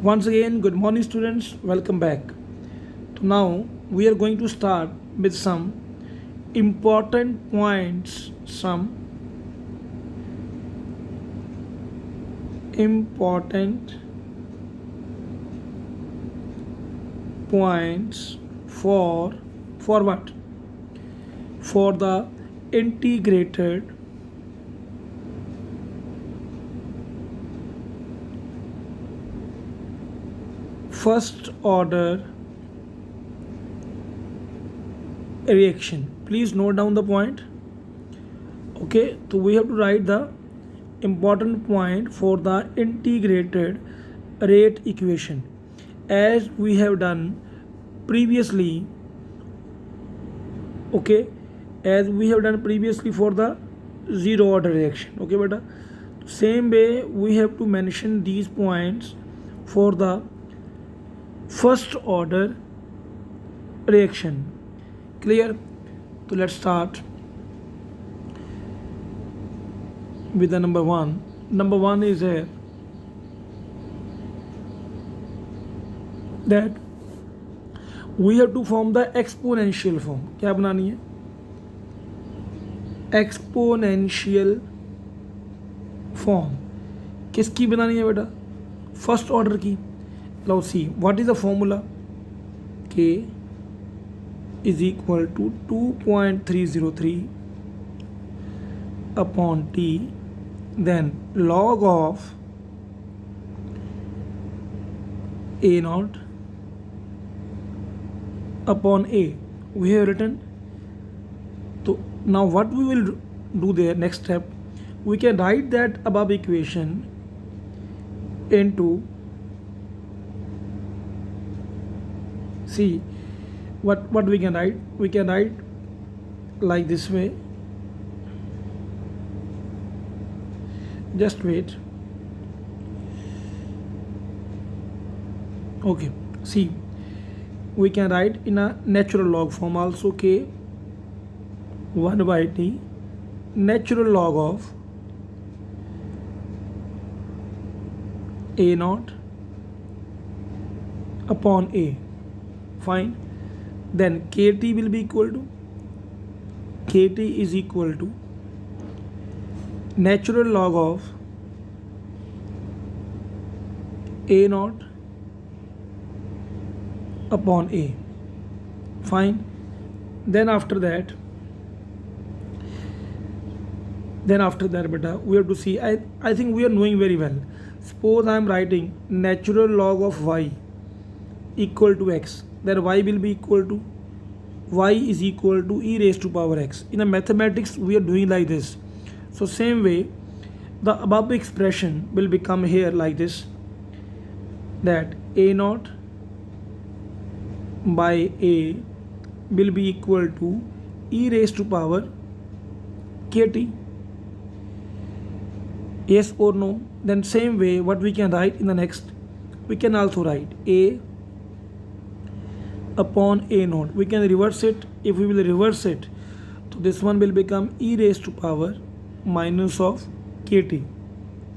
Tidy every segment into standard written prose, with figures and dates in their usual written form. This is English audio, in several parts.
Once again, good morning, students. Welcome back. So now we are going to start with some important points, some important points for what? For the integrated first order reaction. Please note down the point. Okay, so we have to write the important point for the integrated rate equation as we have done previously. Okay, as we have done previously for the zero order reaction. Okay, beta, same way we have to mention these points for the first order reaction. Clear? So let's start with the number one. Number one is here that we have to form the exponential form. क्या बनानी है? Exponential form. किसकी बनानी है बेटा? First order की. Now see, what is the formula? K is equal to 2.303 upon T, then log of A naught upon A. We have written. So now what we will do there, next step, we can write that above equation into, see what we can write. We can write like this way. Just wait. Okay, see, we can write in a natural log form also. K 1 by T natural log of A naught upon A. Fine. Then KT will be equal to, KT is equal to natural log of A naught upon A. Fine. Then after that beta, we have to see, I think we are knowing very well. Suppose I am writing natural log of y equal to x, then y will be equal to, y is equal to e raised to power x. In a mathematics we are doing like this. So same way the above expression will become here like this, that A naught by A will be equal to e raised to power kt. Yes or no? Then same way what we can write in the next, we can also write A upon A naught. We can reverse it. If we will reverse it, so this one will become e raised to power minus of kt.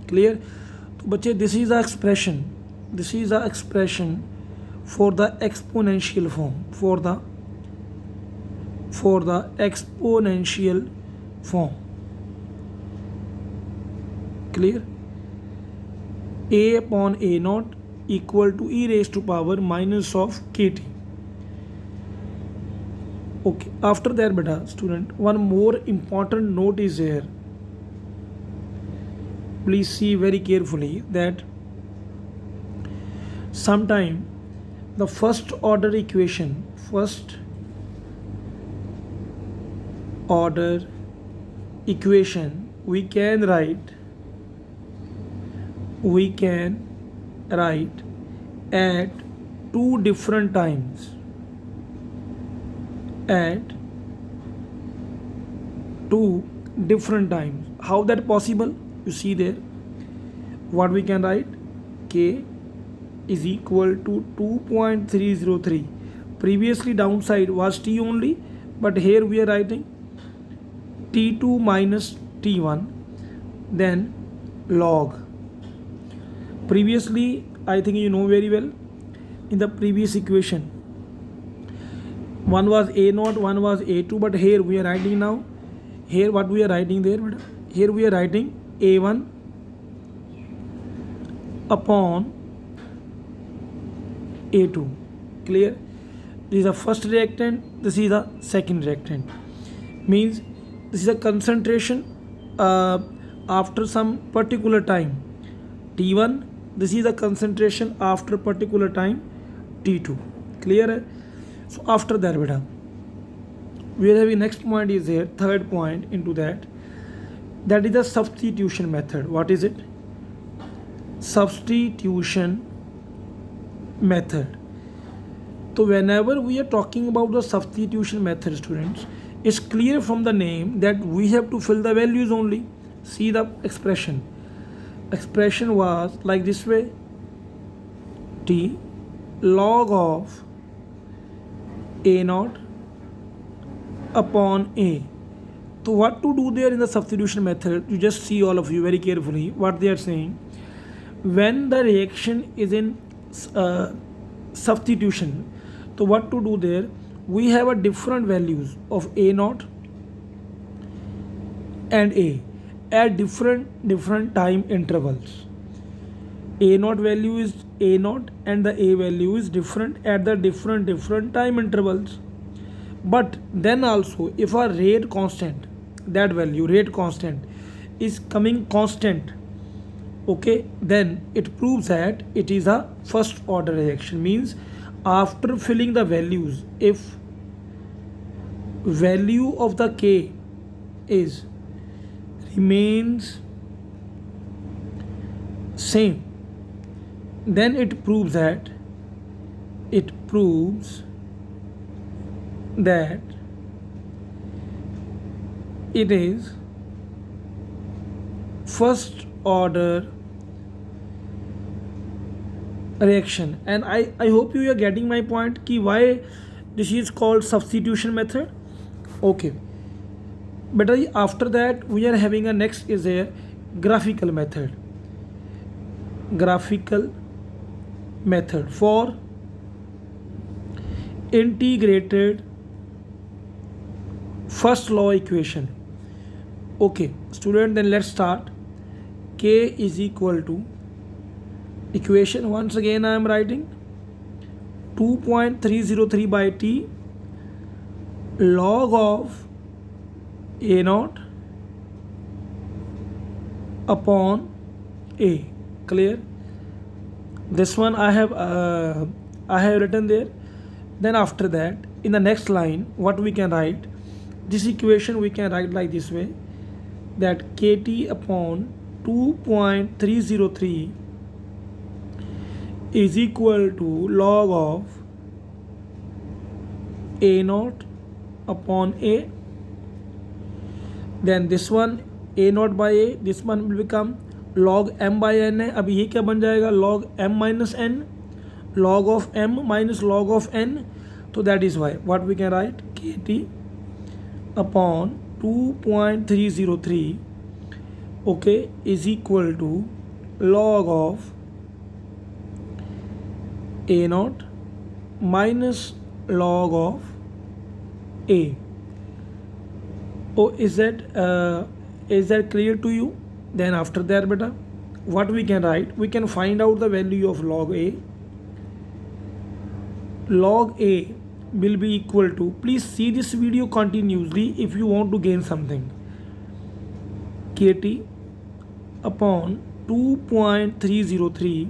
Clear? So बच्चे, this is the expression. This is the expression for the exponential form. For the exponential form. Clear? A upon A naught equal to e raised to power minus of kt. Okay, after that beta, student, one more important note is here. Please see very carefully that sometime the first order equation we can write at two different times. How that possible? You see there what we can write. K is equal to 2.303. Previously downside was T only, but here we are writing T2 minus T1, then log. Previously I think you know very well. In the previous equation, one was a0, one was a2, but here we are writing now. Here what we are writing there? Here we are writing a1 upon a2. Clear? This is the first reactant, this is the second reactant. Means this is a concentration after some particular time T1. This is the concentration after particular time T2. Clear? So after that beta, we are having next point is there, third point into that. That is the substitution method. What is it? Substitution method. So whenever we are talking about the substitution method, students, it's clear from the name that we have to fill the values only. See the expression. Expression was like this way: T log of a0 upon a. So what to do there in the substitution method? You just see, all of you, very carefully what they are saying. When the reaction is in substitution, so what to do there? We have a different values of a0 and a at different time intervals. A0 value is a0 and the a value is different at the different time intervals. But then also, if our rate constant, that value rate constant is coming constant, okay, then it proves that it is a first order reaction. Means after filling the values, if value of the K is remains same, then it proves that it is first order reaction. And I hope you are getting my point ki why this is called substitution method. Okay, but after that we are having a next is a graphical method. Graphical method for integrated first law equation. Okay student, then let's start. K is equal to equation, once again I am writing 2.303 by T log of a0 upon a. Clear? This one I have written there. Then after that, in the next line, what we can write? This equation we can write like this way, that KT upon 2.303 is equal to log of a0 upon a. Then this one a0 by a, this one will become log m by n है. अब ये क्या बन जाएगा? log m minus n, log of m minus log of n. So that is why what we can write, KT upon 2.303 okay is equal to log of a0 minus log of a. Oh, is that clear to you? Then after that beta, what we can write, we can find out the value of log a. Log a will be equal to, please see this video continuously if you want to gain something, KT upon 2.303,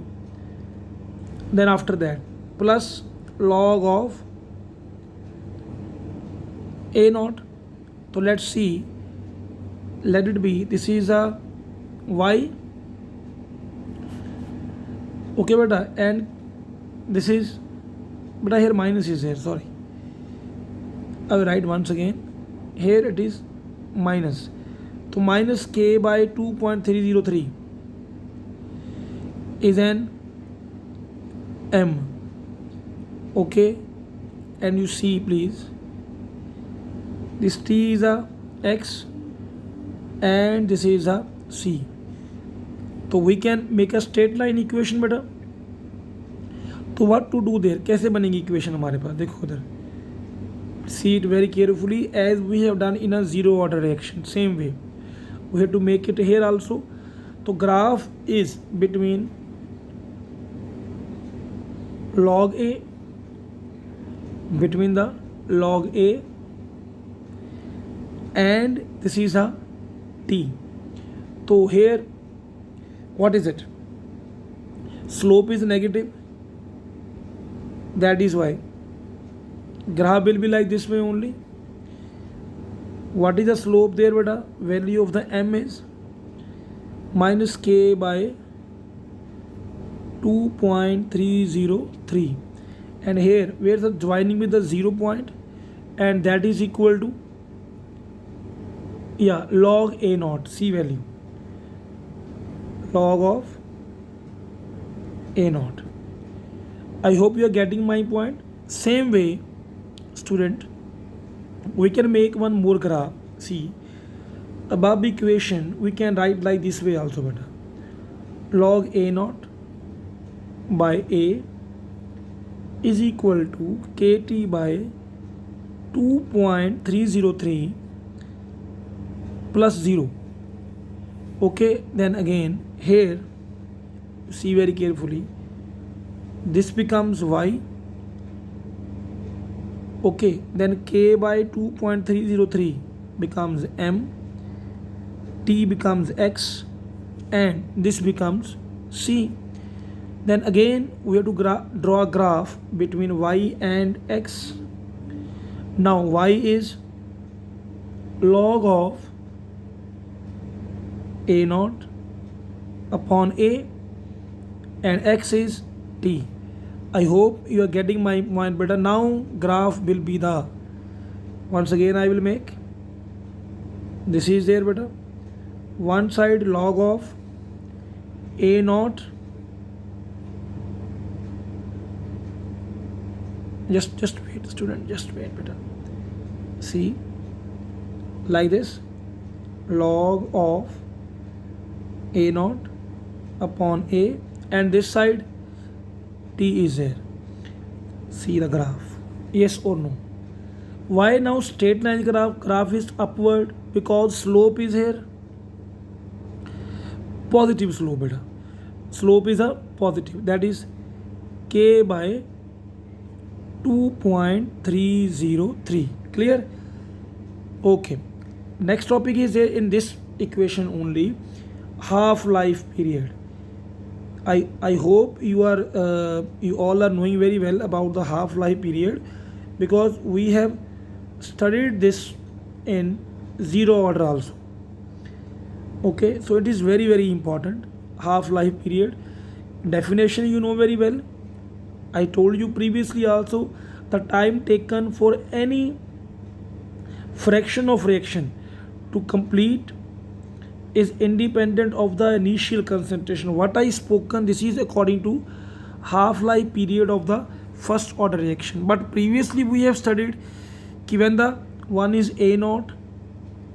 then after that plus log of a0. So let's see, let it be, this is a y, okay beta, and this is beta, here minus is here, sorry, I will write once again, here it is minus. So minus k by 2.303 is an m, okay, and you see please, this t is a x and this is a c. So we can make a straight line equation better. तो what to do there, कैसे बनेगी equation हमारे पास, देखो उधर, see it very carefully as we have done in a zero order reaction, same way we have to make it here also. तो graph is between log a, between the log a and this is a t. So here what is it, slope is negative, that is why graph will be like this way only. What is the slope there beta, value of the m is minus k by 2.303, and here where the joining with the 0 point, and that is equal to log a naught, c value, log of a naught. I hope you are getting my point. Same way student, we can make one more graph. See, above equation we can write like this way also beta, log a naught by a is equal to kt by 2.303 plus 0. Okay, then again here see very carefully, this becomes y. Okay, then k by 2.303 becomes m, t becomes x, and this becomes c. Then again we have to draw a graph between y and x. Now y is log of a naught upon a and x is t. I hope you are getting my point better. Now graph will be the, once again I will make, this is there better, one side log of a naught, just wait student, just wait better, see like this, log of a naught upon a, and this side t is there. See the graph, yes or no. Why now straight line graph is upward? Because slope is here, positive slope beta, slope is a positive, that is k by 2.303. Clear? Okay, next topic is there in this equation only, half life period. I hope you all are knowing very well about the half life period, because we have studied this in zero order also. Okay, so it is very very important, half life period. Definition you know very well. I told you previously also, the time taken for any fraction of reaction to complete is independent of the initial concentration. What I spoken, this is according to half-life period of the first order reaction. But previously we have studied when the one is a naught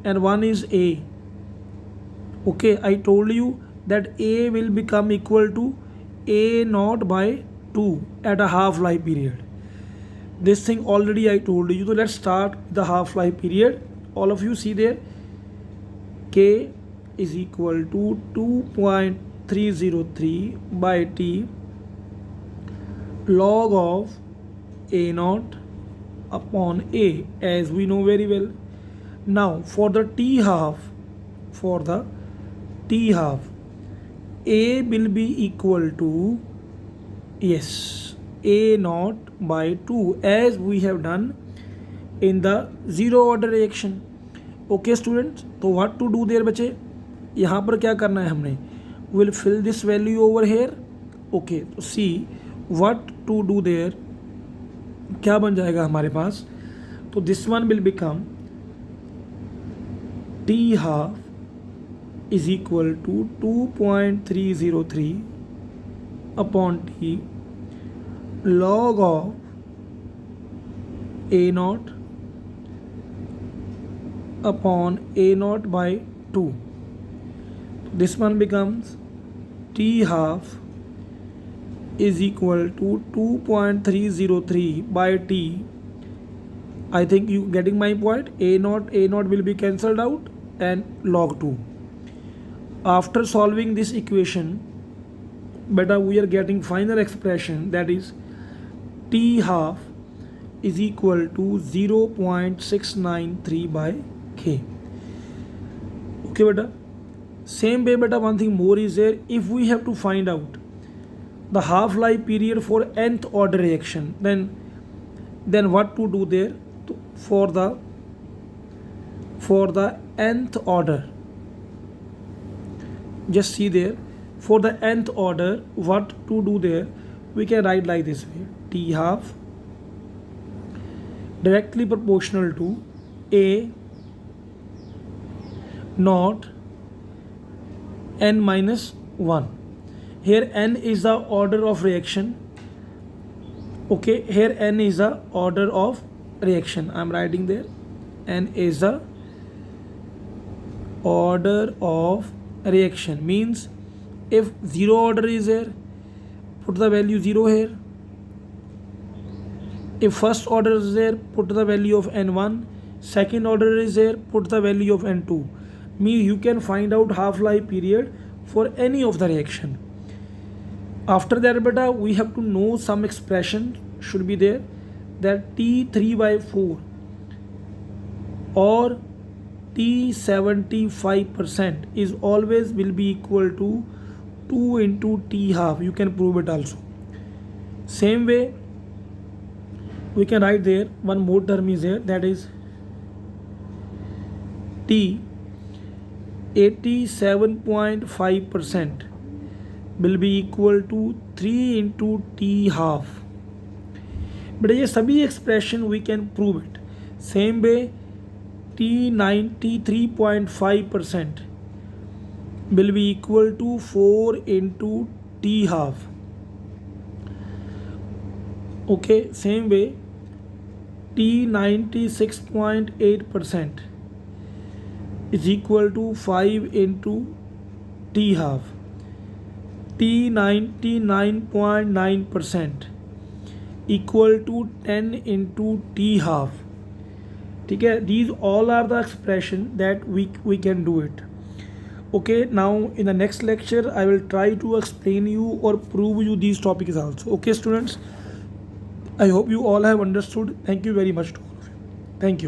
and one is a. Okay, I told you that a will become equal to a naught by 2 at a half-life period. This thing already I told you. So let's start the half-life period. All of you see there, k is equal to 2.303 by t log of a naught upon a, as we know very well. Now for the t half, a will be equal to, yes, a naught by 2, as we have done in the zero order reaction. Okay students, तो what to do there बच्चे, यहाँ पर क्या करना है हमने, will fill this value over here. Okay, तो see what to do there, क्या बन जाएगा हमारे पास. तो this one will become t half is equal to 2.303 upon t log of a naught upon a naught by 2. This one becomes t half is equal to 2.303 by t. I think you getting my point. A naught will be cancelled out and log 2. After solving this equation, beta, we are getting final expression, that is t half is equal to 0.693 by k. Okay beta. Same way beta, one thing more is there. If we have to find out the half-life period for nth order reaction, then what to do there? For the nth order, just see there, for the nth order, what to do there? We can write like this way: t half directly proportional to a naught n minus 1. Here n is the order of reaction. Okay, here n is the order of reaction. I am writing there, n is the order of reaction, means if 0 order is here, put the value 0 here. If first order is there, put the value of n1. Second order is there, put the value of n2. Means you can find out half-life period for any of the reaction. After that beta, we have to know some expression should be there, that T3 by 4 or T75% is always will be equal to 2 into T half. You can prove it also. Same way, we can write there one more term is there, that is T 87.5% will be equal to 3 into T half. But ये सभी expression we can prove it. Same way, T 93.5% will be equal to 4 into T half. Okay, same way, T 96.8% is equal to 5 into T half. T 99.9% equal to 10 into T half. Okay, these all are the expression that we can do it. Okay, now in the next lecture I will try to explain you or prove you these topics also. Okay students, I hope you all have understood. Thank you very much to all of you. Thank you.